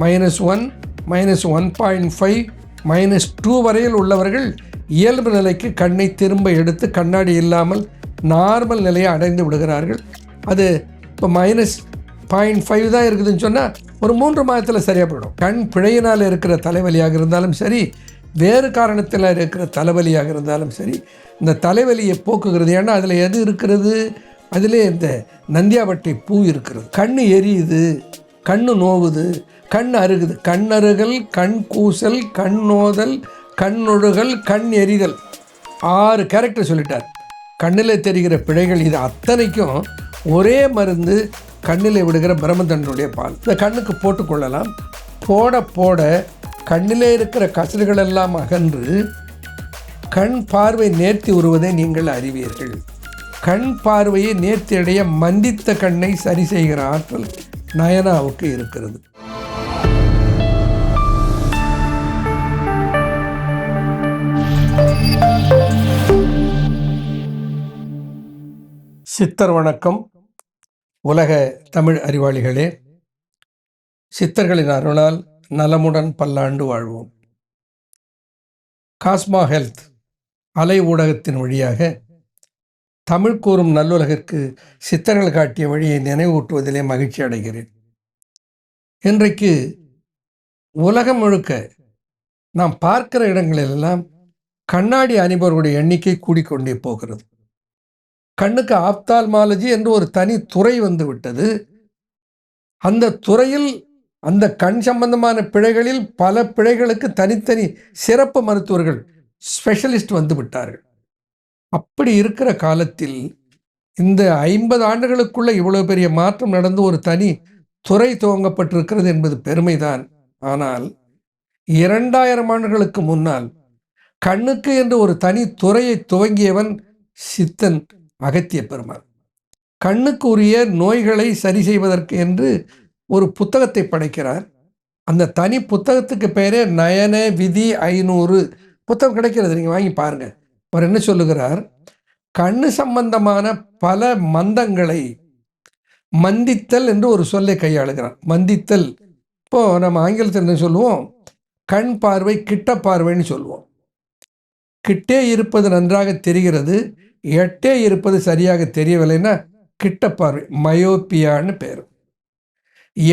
-1, -1.5, -2 வரையில் உள்ளவர்கள் இயல்பு நிலைக்கு கண்ணை திரும்ப எடுத்து கண்ணாடி இல்லாமல் நார்மல் நிலையை அடைந்து விடுகிறார்கள். அது இப்போ -0.5 தான் இருக்குதுன்னு சொன்னால் ஒரு 3 மாதத்தில் சரியாக போயிடும். கண் பிழையினால் இருக்கிற தலைவலியாக இருந்தாலும் சரி, வேறு காரணத்தில் இருக்கிற தலைவலியாக இருந்தாலும் சரி, இந்த தலைவலியை போக்குகிறது. ஏன்னா அதில் எது இருக்கிறது? அதிலே இந்த நந்தியாவட்டை பூ இருக்கிறது. கண் எரியுது, கண் நோவுது, கண் அருகுது. கண்ணருகல், கண் கூசல், கண் நோதல், கண்ணொழுகல், கண் எரிதல், 6 கேரக்டர் சொல்லிட்டார். கண்ணில் தெரிகிற பிழைகள் இது அத்தனைக்கும் ஒரே மருந்து கண்ணில் விடுகிற பிரம்மதண்டனுடைய பால். இந்த கண்ணுக்கு போட்டுக்கொள்ளலாம். போட போட கண்ணிலே இருக்கிற கசடுகள் எல்லாம் அகன்று கண் பார்வை நேர்த்தி வருவதை நீங்கள் அறிவீர்கள். கண் பார்வையை நேர்த்தி அடைய மந்தித்த கண்ணை சரி செய்கிற ஆற்றல் நயனாவுக்கு இருக்கிறது. சித்தர் வணக்கம். உலக தமிழ் அறிவாளிகளே, சித்தர்களின் அருளால் நலமுடன் பல்லாண்டு வாழ்வோம். காஸ்மா ஹெல்த் அலை ஊடகத்தின் வழியாக தமிழ் கூறும் நல்லுலகிற்கு சித்தர்கள் காட்டிய வழியை நினைவூட்டுவதிலே மகிழ்ச்சி அடைகிறேன். இன்றைக்கு உலகம் முழுக்க நாம் பார்க்கிற இடங்களிலெல்லாம் கண்ணாடி அணிபவர்களுடைய எண்ணிக்கை கூடிக்கொண்டே போகிறது. கண்ணுக்கு ஆப்தால்மாலஜி என்று ஒரு தனி துறை வந்து விட்டது. அந்த துறையில் அந்த கண் சம்பந்தமான பிழைகளில் பல பிழைகளுக்கு தனித்தனி சிறப்பு மருத்துவர்கள், ஸ்பெஷலிஸ்ட் வந்து விட்டார்கள். அப்படி இருக்கிற காலத்தில் இந்த 50 ஆண்டுகளுக்குள்ள இவ்வளவு பெரிய மாற்றம் நடந்து ஒரு தனி துறை துவங்கப்பட்டிருக்கிறது என்பது பெருமைதான். ஆனால் 2000 ஆண்டுகளுக்கு முன்னால் கண்ணுக்கு என்று ஒரு தனி துறையை துவங்கியவன் சித்தன் அகத்திய பெருமான். கண்ணுக்கு உரிய நோய்களை சரி செய்வதற்கு என்று ஒரு புத்தகத்தை படைக்கிறார். அந்த தனி புத்தகத்துக்கு பெயரே நயன விதி 500 புத்தகம் கிடைக்கிறது, நீங்கள் வாங்கி பாருங்கள். அவர் என்ன சொல்லுகிறார்? கண்ணு சம்பந்தமான பல மந்தங்களை மந்தித்தல் என்று ஒரு சொல்லை கையாளுகிறார். மந்தித்தல், இப்போது நம்ம ஆங்கிலத்தில் என்ன சொல்லுவோம்? கண் பார்வை கிட்ட பார்வைன்னு சொல்லுவோம். கிட்டே இருப்பது நன்றாக தெரிகிறது, எட்டே இருப்பது சரியாக தெரியவில்லைன்னா கிட்ட பார்வை, மயோப்பியான்னு பேர்.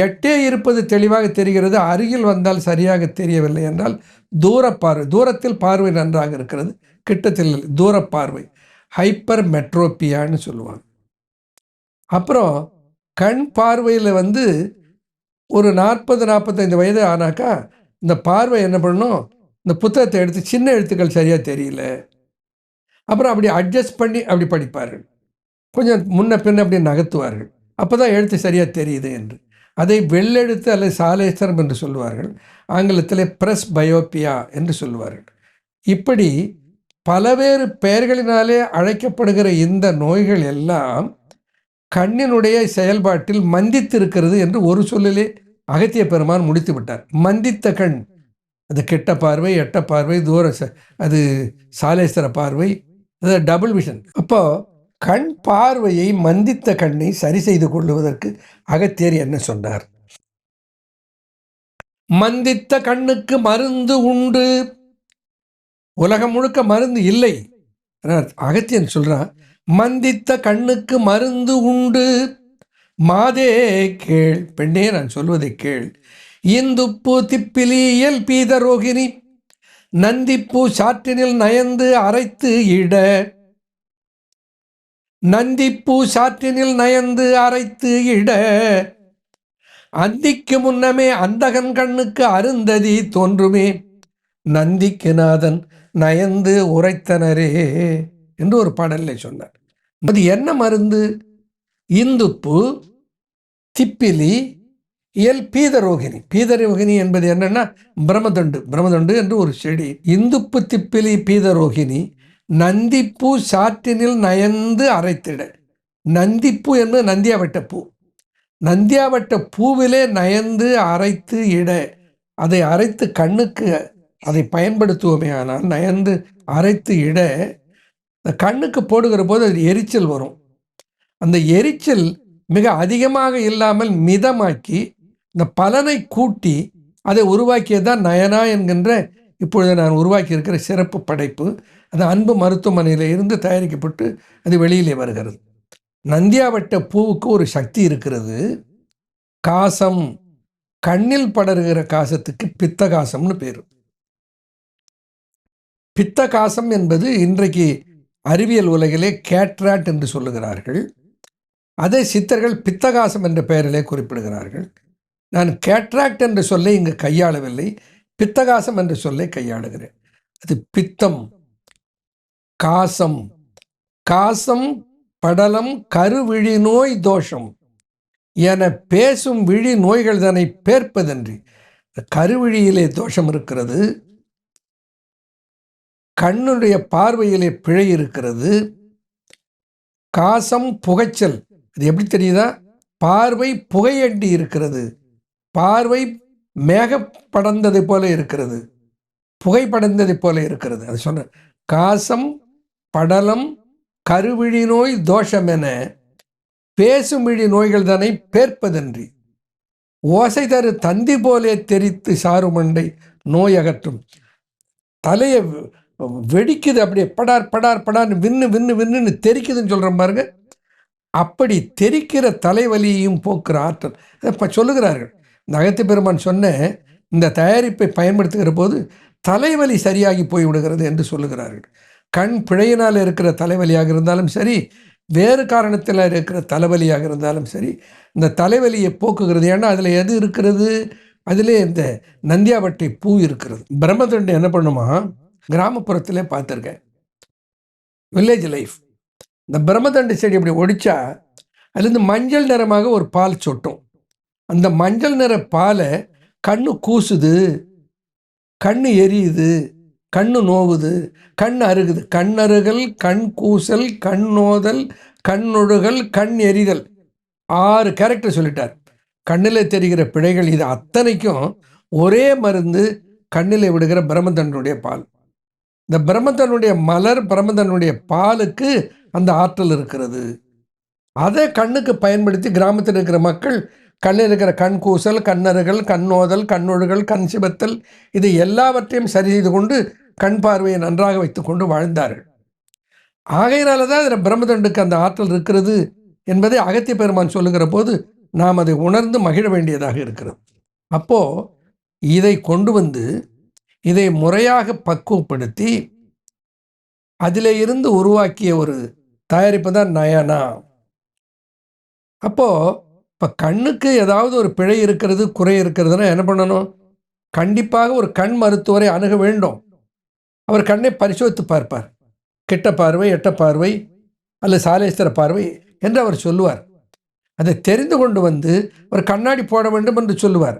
எட்டே இருப்பது தெளிவாக தெரிகிறது, அருகில் வந்தால் சரியாக தெரியவில்லை என்றால் தூரப்பார்வை. தூரத்தில் பார்வை நன்றாக இருக்கிறது, கிட்டத்தில் தூர பார்வை, ஹைப்பர் மெட்ரோப்பியான்னு சொல்லுவாங்க. அப்புறம் கண் பார்வையில் ஒரு 40-45 வயது ஆனாக்கா இந்த பார்வை என்ன பண்ணணும்? இந்த புத்தகத்தை எடுத்து சின்ன எழுத்துக்கள் சரியாக தெரியல, அப்புறம் அப்படி அட்ஜஸ்ட் பண்ணி அப்படி படிப்பார்கள். கொஞ்சம் முன்ன பின்ன அப்படி நகர்த்துவார்கள். அப்போ தான் எழுத்து சரியாக தெரியுது என்று. அதை வெள்ளெழுத்து அல்லது சாலேசரம் என்று சொல்லுவார்கள். ஆங்கிலத்தில் பிரஸ் பயோப்பியா என்று சொல்லுவார்கள். இப்படி பலவேறு பெயர்களினாலே அழைக்கப்படுகிற இந்த நோய்கள் எல்லாம் கண்ணினுடைய செயல்பாட்டில் மந்தித்திருக்கிறது என்று ஒரு சொல்லிலே அகத்திய பெருமான் முடித்து விட்டார். மந்தித்த கண், அது கெட்ட பார்வை, எட்ட பார்வை, தூர அது சாலேசர பார்வை, அது டபுள் விஷன். அப்போ கண் பார்வையை மந்தித்த கண்ணை சரி செய்து கொள்ளுவதற்கு அகத்தியர் என்ன சொன்னார்? மந்தித்த கண்ணுக்கு மருந்து உண்டு. உலகம் முழுக்க மருந்து இல்லை. அகத்தியன் சொல்றான், மந்தித்த கண்ணுக்கு மருந்து உண்டு. மாதே கேள், பெண்ணே நான் சொல்வதை கேள். இந்துப்பு திப்பிலி இயல் பீதரோகிணி, நந்திப்பூ சாற்றினில் நயந்து அரைத்து இட. நந்திப்பூ சாற்றினில் நயந்து அரைத்து இட. அந்திக்கு முன்னமே அந்தகன் கண்ணுக்கு அருந்ததி தோன்றுமே. நந்திக்கு நாதன் நயந்து உரைத்தனரே என்று ஒரு பாடலை சொன்னார். அது என்ன மருந்து? இந்துப்பு, திப்பிலி, இயல் பீதரோகிணி. பீதரோகிணி என்பது என்னன்னா பிரம்மதண்டு. பிரம்மதண்டு என்று ஒரு செடி. இந்துப்பு திப்பிலி பீதரோகிணி, நந்திப்பூ சாற்றினில் நயந்து அரைத்திட. நந்திப்பூ என்பது நந்தியாவட்ட பூ. நந்தியாவட்ட பூவிலே நயந்து அரைத்து இட. அதை அரைத்து கண்ணுக்கு அதை பயன்படுத்துவோமே. ஆனால் நயந்து அரைத்து இட, இந்த கண்ணுக்கு போடுகிற போது அது எரிச்சல் வரும். அந்த எரிச்சல் மிக அதிகமாக இல்லாமல் மிதமாக்கி இந்த பலனை கூட்டி அதை உருவாக்கியது தான் நயனா என்கின்ற இப்பொழுது நான் உருவாக்கி இருக்கிற சிறப்பு படைப்பு. அது அன்பு மருத்துவமனையில் இருந்து தயாரிக்கப்பட்டு அது வெளியிலே வருகிறது. நந்தியாவட்ட பூவுக்கு ஒரு சக்தி இருக்கிறது. காசம், கண்ணில் படருகிற காசத்துக்கு பித்த காசம்னு பேர். பித்த காசம் என்பது இன்றைக்கு அறிவியல் உலகிலே கேட்ராட் என்று சொல்லுகிறார்கள். அதை சித்தர்கள் பித்தகாசம் என்ற பெயரிலே குறிப்பிடுகிறார்கள். நான் கேட்ராக்ட் என்ற சொல்லை இங்கு கையாளவில்லை, பித்தகாசம் என்ற சொல்லை கையாளுகிறேன். அது பித்தம், காசம், காசம் படலம் கருவிழி நோய் தோஷம் என பேசும் விழி நோய்கள் தன்னை பேர்ப்பதன்றி. கருவிழியிலே தோஷம் இருக்கிறது, கண்ணுடைய பார்வையிலே பிழை இருக்கிறது, காசம் புகைச்சல். அது எப்படி தெரியுதா? பார்வை புகையண்டி இருக்கிறது, பார்வை மேக படர்ந்ததை போல இருக்கிறது, புகை படர்ந்ததை போல இருக்கிறது. அது சொன்ன காசம் படலம் கருவிழி நோய் தோஷம் என பேசும் விழி நோய்கள் தானே பேர்ப்பதன்றி. ஓசை தரு தந்தி போலே தெரித்து சாறுமண்டை நோய் அகற்றும். தலையை வெடிக்குது, அப்படியே படார் படார் படார்னு விண்ணு விண்ணு விண்ணுன்னு தெரிக்குதுன்னு சொல்கிறேன் பாருங்க. அப்படி தெரிக்கிற தலைவலியையும் போக்குற ஆற்றல் இப்போ சொல்லுகிறார்கள். இந்த அகத்திய பெருமான் சொன்ன இந்த தயாரிப்பை பயன்படுத்துகிற போது தலைவலி சரியாகி போய்விடுகிறது என்று சொல்லுகிறார்கள். கண் பிழையினால் இருக்கிற தலைவலியாக இருந்தாலும் சரி, வேறு காரணத்தில் இருக்கிற தலைவலியாக இருந்தாலும் சரி, இந்த தலைவலியை போக்குகிறது. ஏன்னா அதில் எது இருக்கிறது? அதிலே இந்த நந்தியாவட்டை பூ இருக்கிறது. பிரம்மதண்டை என்ன பண்ணுமா, கிராமப்புறத்திலே பார்த்துருக்கேன், வில்லேஜ் லைஃப். இந்த பிரம்மதண்டு செடி அப்படி ஒடிச்சா அதுலேருந்து மஞ்சள் நிறமாக ஒரு பால் சொட்டும். அந்த மஞ்சள் நிற பாலை கண்ணு கூசுது, கண்ணு எரியுது, கண்ணு நோவுது, கண் அருகுது. கண்ணருகல், கண் கூசல், கண் நோதல், கண்ணொழுகல், கண் எரிதல், 6 கேரக்டர் சொல்லிட்டார். கண்ணில் தெரிகிற பிழைகள் இது அத்தனைக்கும் ஒரே மருந்து கண்ணில் விடுகிற பிரம்மதண்டனுடைய பால். இந்த பிரம்மதனுடைய மலர், பிரம்மதனுடைய பாலுக்கு அந்த ஆற்றல் இருக்கிறது. அதை கண்ணுக்கு பயன்படுத்தி கிராமத்தில் இருக்கிற மக்கள் கண்ணில் இருக்கிற கண் கூசல், கண்ணருகல், கண்ணோதல், கண்ணொழுகல், கண் சிவத்தல், இது எல்லாவற்றையும் சரி செய்து கொண்டு கண் பார்வையை நன்றாக வைத்துக்கொண்டு வாழ்ந்தார்கள். ஆகையினால தான் அதில் பிரம்மதண்டுக்கு அந்த ஆற்றல் இருக்கிறது என்பதை அகத்திய பெருமான் சொல்லுகிற போது நாம் அதை உணர்ந்து மகிழ வேண்டியதாக இருக்கிறது. அப்போது இதை கொண்டு வந்து இதை முறையாக பக்குவப்படுத்தி அதிலே இருந்து உருவாக்கிய ஒரு தயாரிப்பு தான் நயனா. அப்போது இப்போ கண்ணுக்கு ஏதாவது ஒரு பிழை இருக்கிறது, குறை இருக்கிறதுனா என்ன பண்ணணும்? கண்டிப்பாக ஒரு கண் மருத்துவரை அணுக வேண்டும். அவர் கண்ணை பரிசோதித்து பார்ப்பார். கிட்ட பார்வை, எட்ட பார்வை அல்லது சாலேஸ்வர பார்வை என்று அவர் சொல்லுவார். அதை தெரிந்து கொண்டு வந்து ஒரு கண்ணாடி போட வேண்டும் என்று சொல்லுவார்.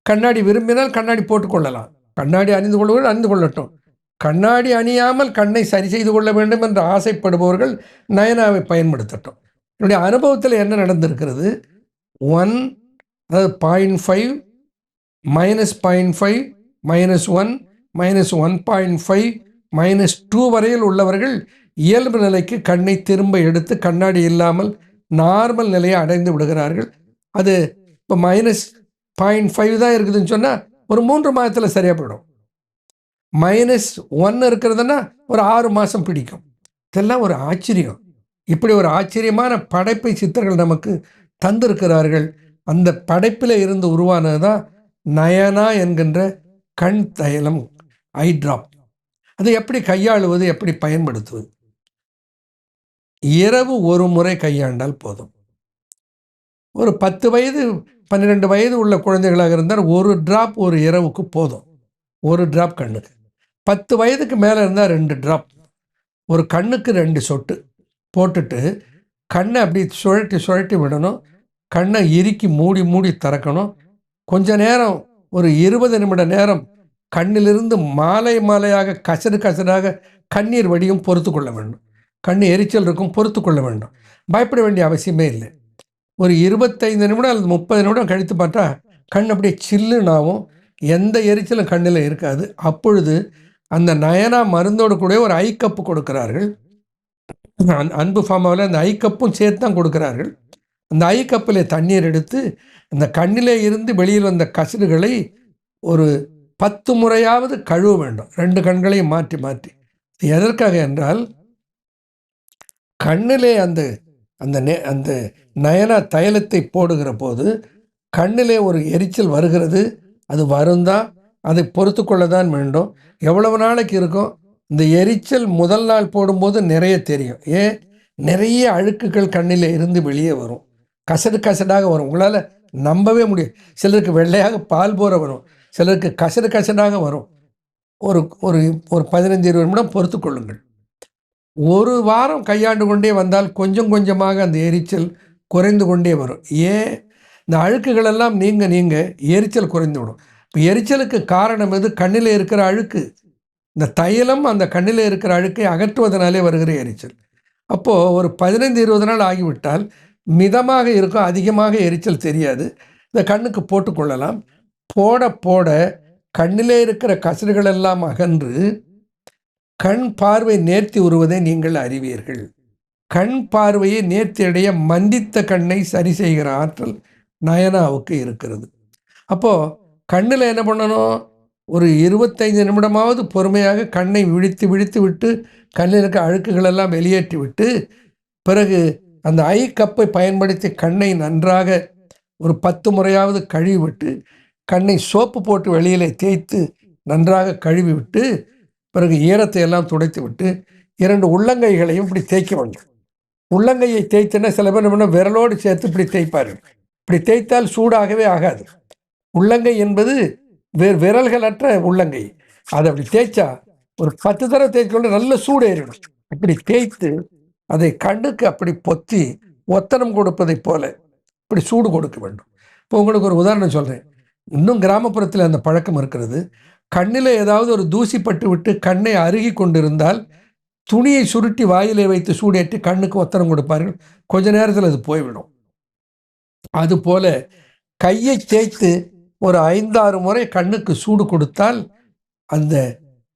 கண்ணாடி விரும்பினால் கண்ணாடி போட்டுக்கொள்ளலாம், கண்ணாடி அணிந்து கொள்வர்கள் அணிந்து கொள்ளட்டும். கண்ணாடி அணியாமல் கண்ணை சரி செய்து கொள்ள வேண்டும் என்று ஆசைப்படுபவர்கள் நயனாவை பயன்படுத்தட்டும். என்னுடைய அனுபவத்தில் என்ன நடந்திருக்கிறது, 1 அதாவது 0.5 -0.5 -1 -1.5 -2 வரையில் உள்ளவர்கள் இயல்பு நிலைக்கு கண்ணை திரும்ப எடுத்து கண்ணாடி இல்லாமல் நார்மல் நிலையை அடைந்து விடுகிறார்கள். அது இப்போ -0.5 தான் இருக்குதுன்னு சொன்னால் ஒரு 3 மாதத்தில் சரியாக போயிடும். -1 இருக்கிறதுனா ஒரு 6 மாதம் பிடிக்கும். இதெல்லாம் ஒரு ஆச்சரியம். இப்படி ஒரு ஆச்சரியமான படைப்பை சித்தர்கள் நமக்கு தந்திருக்கிறார்கள். அந்த படைப்பில் இருந்து உருவானது தான் நயனா என்கின்ற கண் தைலம், ஐ ட்ராப். அதை எப்படி கையாளுவது, எப்படி பயன்படுத்துவது? இரவு ஒரு முறை கையாண்டால் போதும். ஒரு 10 வயது 12 வயது உள்ள குழந்தைகளாக இருந்தால் ஒரு டிராப் ஒரு இரவுக்கு போதும். ஒரு டிராப் கண்ணுக்கு. 10 வயதுக்கு மேலே இருந்தால் 2 டிராப். ஒரு கண்ணுக்கு 2 சொட்டு போட்டுட்டு கண்ணை அப்படி சுழட்டி சுழட்டி விடணும். கண்ணை இறுக்கி மூடி மூடி திறக்கணும். கொஞ்ச நேரம், ஒரு 20 நிமிட நேரம் கண்ணிலிருந்து மாலை மாலையாக கசடு கசடாக கண்ணீர் வடியும் பொறுத்து கொள்ள வேண்டும். கண் எரிச்சல் இருக்கும், பொறுத்து கொள்ள வேண்டும். பயப்பட வேண்டிய அவசியமே இல்லை. ஒரு 25 நிமிடம் அல்லது 30 நிமிடம் கழித்து பார்த்தா கண் அப்படியே சில்லுனாவும் எந்த எரிச்சலும் கண்ணில் இருக்காது. அப்பொழுது அந்த நயனா மருந்தோடு கூட ஒரு ஐ கப்பு கொடுக்கிறார்கள். அன்பு ஃபார்மாவில் அந்த ஐ கப்பும் சேர்த்து தான் கொடுக்கிறார்கள். அந்த ஐ கப்பில் தண்ணீர் எடுத்து அந்த கண்ணிலே இருந்து வெளியில் வந்த கசடுகளை ஒரு 10 முறையாவது கழுவ வேண்டும், 2 கண்களையும் மாற்றி மாற்றி. எதற்காக என்றால், கண்ணிலே அந்த அந்த அந்த நயன தைலத்தை போடுகிற போது கண்ணிலே ஒரு எரிச்சல் வருகிறது. அது வருந்தான், அதை பொறுத்து கொள்ள தான் வேண்டும். எவ்வளவு நாளைக்கு இருக்கும்? இந்த எரிச்சல் முதல் நாள் போடும்போது நிறைய தெரியும். ஏன்? நிறைய அழுக்குகள் கண்ணில் இருந்து வெளியே வரும், கசடு கசடாக வரும். உங்களால் நம்பவே முடியும். சிலருக்கு வெள்ளையாக பால் போற வரும், சிலருக்கு கசடு கசடாக வரும். ஒரு ஒரு ஒரு 15-20 நிமிடம் பொறுத்து கொள்ளுங்கள். ஒரு வாரம் கையாண்டு கொண்டே வந்தால் கொஞ்சம் கொஞ்சமாக அந்த எரிச்சல் குறைந்து கொண்டே வரும். ஏன்? இந்த அழுக்குகள் எல்லாம் நீங்க எரிச்சல் குறைந்து விடும். இப்போ எரிச்சலுக்கு காரணம் எது? கண்ணில் இருக்கிற அழுக்கு. இந்த தைலம் அந்த கண்ணில் இருக்கிற அழுக்கை அகற்றுவதனாலே வருகிற எரிச்சல். அப்போது ஒரு 15-20 நாள் ஆகிவிட்டால் மிதமாக இருக்கும், அதிகமாக எரிச்சல் தெரியாது. இந்த கண்ணுக்கு போட்டுக்கொள்ளலாம். போட போட கண்ணிலே இருக்கிற கசடுகள் எல்லாம் அகன்று கண் பார்வை நேர்த்தி வருவதை நீங்கள் அறிவீர்கள். கண் பார்வையை நேர்த்தியடைய மந்தித்த கண்ணை சரி செய்கிற ஆற்றல் நயனாவுக்கு இருக்கிறது. அப்போது கண்ணில் என்ன பண்ணணும்? ஒரு 25 நிமிடமாவது பொறுமையாக கண்ணை விழித்து விழித்து விட்டு கண்ணில் இருக்க அழுக்குகளெல்லாம் வெளியேற்றி விட்டு, பிறகு அந்த ஐ கப்பை பயன்படுத்தி கண்ணை நன்றாக ஒரு 10 முறையாவது கழுவி விட்டு, கண்ணை சோப்பு போட்டு வெளியிலே தேய்த்து நன்றாக கழுவி விட்டு, பிறகு ஈரத்தை எல்லாம் துடைத்து விட்டு 2 உள்ளங்கைகளையும் இப்படி தேய்க்க வேண்டும். உள்ளங்கையை தேய்த்தனா சில பேர் என்ன விரலோடு சேர்த்து இப்படி தேய்ப்பார்கள். இப்படி தேய்த்தால் சூடாகவே ஆகாது. உள்ளங்கை என்பது விரல்களற்ற உள்ளங்கை. அதை அப்படி தேய்ச்சா ஒரு 10 தடவை தேய்ச்சி நல்ல சூடு ஏறிடும். இப்படி தேய்த்து அதை கண்ணுக்கு அப்படி பொத்தி ஒத்தனம் கொடுப்பதை போல இப்படி சூடு கொடுக்க வேண்டும். இப்போ உங்களுக்கு ஒரு உதாரணம் சொல்கிறேன். இன்னும் கிராமப்புறத்தில் அந்த பழக்கம் இருக்கிறது. கண்ணில் ஏதாவது ஒரு தூசி பட்டு விட்டு கண்ணை அருகி கொண்டிருந்தால் துணியை சுருட்டி வாயிலே வைத்து சூடேற்றி கண்ணுக்கு ஒத்தனம் கொடுப்பார்கள். கொஞ்ச நேரத்தில் அது போய்விடும். அதுபோல கையை தேய்த்து ஒரு 5-6 முறை கண்ணுக்கு சூடு கொடுத்தால் அந்த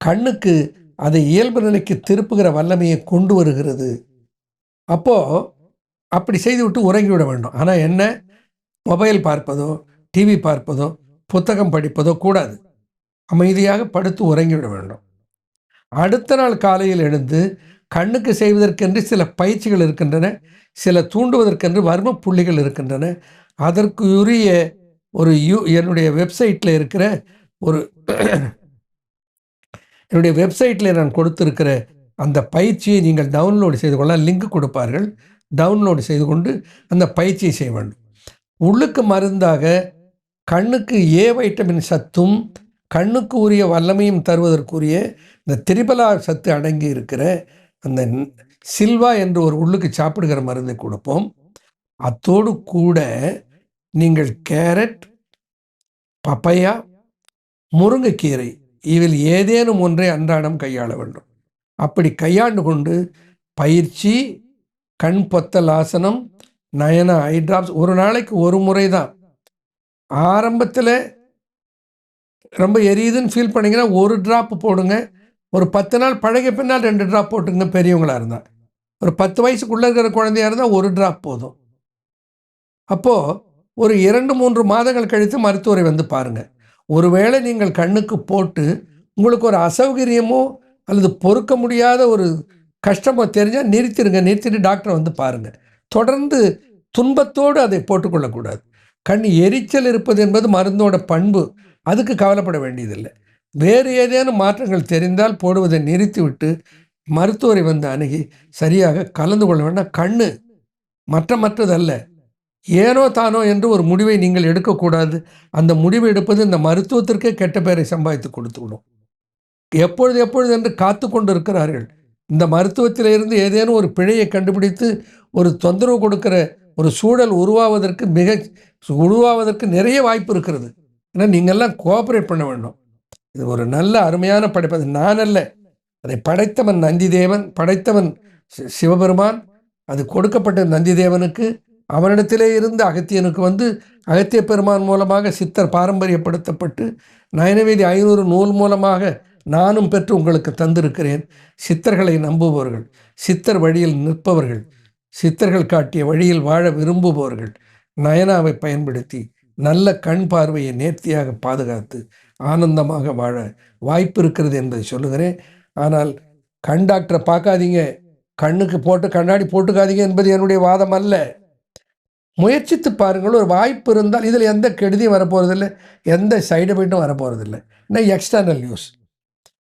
கண்ணுக்கு அதை இயல்பு நிலைக்கு திருப்புகிற வல்லமையை கொண்டு வருகிறது. அப்போது அப்படி செய்துவிட்டு உறங்கிவிட வேண்டும். ஆனால் என்ன? மொபைல் பார்ப்பதோ டிவி பார்ப்பதோ புத்தகம் படிப்பதோ கூடாது. அமைதியாக படுத்து உறங்கிவிட வேண்டும். அடுத்த நாள் காலையில் எழுந்து கண்ணுக்கு செய்வதற்கென்று சில பயிற்சிகள் இருக்கின்றன, சில தூண்டுவதற்கென்று வர்ம புள்ளிகள் இருக்கின்றன. அதற்கு உரிய ஒரு என்னுடைய வெப்சைட்டில் இருக்கிற ஒரு என்னுடைய வெப்சைட்டில் நான் கொடுத்திருக்கிற அந்த பயிற்சியை நீங்கள் டவுன்லோடு செய்து கொள்ளலாம். லிங்க் கொடுப்பார்கள். டவுன்லோடு செய்து கொண்டு அந்த பயிற்சியை செய்ய வேண்டும். உள்ளுக்கு மருந்தாக கண்ணுக்கு ஏ வைட்டமின் சத்தும் கண்ணுக்கு உரிய வல்லமையும் தருவதற்குரிய இந்த திரிபலா சத்து அடங்கி இருக்கிற அந்த சில்வா என்று ஒரு உள்ளுக்கு சாப்பிடுகிற மருந்தை கொடுப்போம். அத்தோடு கூட நீங்கள் கேரட், பப்பையா, முருங்கைக்கீரை இதில் ஏதேனும் ஒன்றை அன்றாடம் கையாள வேண்டும். அப்படி கையாண்டு கொண்டு பயிற்சி, கண் பொத்தல் ஆசனம், நயன ஐ டிராப்ஸ் ஒரு நாளைக்கு ஒரு முறை தான். ஆரம்பத்தில் ரொம்ப எரியுதுன்னு ஃபீல் பண்ணிங்கன்னா ஒரு ட்ராப் போடுங்க. ஒரு 10 நாள் பழகிய பின்னால் 2 ட்ராப் போட்டுங்க. பெரியவங்களாக இருந்தால் ஒரு 10 வயசுக்குள்ளே இருக்கிற குழந்தையாக இருந்தால் ஒரு ட்ராப் போதும். அப்போது ஒரு 2-3 மாதங்கள் கழித்து மருத்துவரை வந்து பாருங்கள். ஒருவேளை நீங்கள் கண்ணுக்கு போட்டு உங்களுக்கு ஒரு அசௌகரியமோ அல்லது பொறுக்க முடியாத ஒரு கஷ்டமோ தெரிஞ்சால் நிறுத்திடுங்க. நிறுத்திட்டு டாக்டரை வந்து பாருங்கள். தொடர்ந்து துன்பத்தோடு அதை போட்டுக்கொள்ளக்கூடாது. கண் எரிச்சல் இருப்பது என்பது மருந்தோட பண்பு. அதுக்கு கவலைப்பட வேண்டியதில்லை. வேறு ஏதேனும் மாற்றங்கள் தெரிந்தால் போடுவதை நிறுத்திவிட்டு மருத்துவரை வந்து அணுகி சரியாக கலந்து கொள்ள வேண்டாம். கண்ணு மற்றதல்ல. ஏனோ தானோ என்று ஒரு முடிவை நீங்கள் எடுக்கக்கூடாது. அந்த முடிவை எடுப்பது இந்த மருத்துவத்திற்கே கெட்ட பெயரை சம்பாதித்து கொடுத்துவிடும். எப்பொழுது என்று காத்து கொண்டு இருக்கிறார்கள். இந்த மருத்துவத்திலிருந்து ஏதேனும் ஒரு பிழையை கண்டுபிடித்து ஒரு தொந்தரவு கொடுக்கிற ஒரு சூழல் உருவாவதற்கு நிறைய வாய்ப்பு இருக்கிறது. ஏன்னா நீங்கள்லாம் கோஆப்ரேட் பண்ண வேண்டும். இது ஒரு நல்ல அருமையான படைப்பு. அது நான் அல்ல, அதை படைத்தவன் நந்திதேவன், படைத்தவன் சிவபெருமான். அது கொடுக்கப்பட்ட நந்திதேவனுக்கு, அவனிடத்திலே இருந்து அகத்தியனுக்கு வந்து அகத்திய பெருமான் மூலமாக சித்தர் பாரம்பரியப்படுத்தப்பட்டு நயனவேதி 500 நூல் மூலமாக நானும் பெற்று உங்களுக்கு தந்திருக்கிறேன். சித்தர்களை நம்புபவர்கள், சித்தர் வழியில் நிற்பவர்கள், சித்தர்கள் காட்டிய வழியில் வாழ விரும்புபவர்கள் நயனாவை பயன்படுத்தி நல்ல கண் பார்வையை நேர்த்தியாக பாதுகாத்து ஆனந்தமாக வாழ வாய்ப்பு இருக்கிறது என்பதை சொல்லுகிறேன். ஆனால் கண் டாக்டரை பார்க்காதீங்க, கண்ணுக்கு போட்டு கண்ணாடி போட்டுக்காதீங்க என்பது என்னுடைய வாதம் அல்ல. முயற்சித்து பாருங்கள். ஒரு வாய்ப்பு இருந்தால் இதில் எந்த கெடுதியும் வரப்போகிறதில்லை, எந்த சைடு எஃபெக்ட்டும் வரப்போகிறதில்லை. இன்னும் எக்ஸ்டர்னல் நியூஸ்.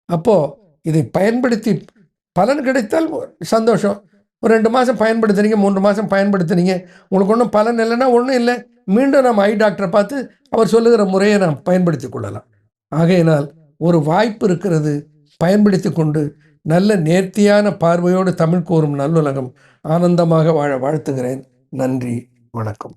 அப்போது இதை பயன்படுத்தி பலன் கிடைத்தால் சந்தோஷம். ஒரு 2 மாதம் பயன்படுத்துனீங்க, 3 மாதம் பயன்படுத்துனீங்க, உங்களுக்கு ஒன்றும் பலன் இல்லைன்னா ஒன்றும் இல்லை. மீண்டும் நம்ம ஐ டாக்டரை பார்த்து அவர் சொல்லுகிற முறையை நாம் பயன்படுத்தி கொள்ளலாம். ஆகையினால் ஒரு வாய்ப்பு இருக்கிறது, பயன்படுத்தி கொண்டு நல்ல நேர்த்தியான பார்வையோடு தமிழ் கூறும் நல்லுலகம் ஆனந்தமாக வாழ வாழ்த்துகிறேன். நன்றி, வணக்கம்.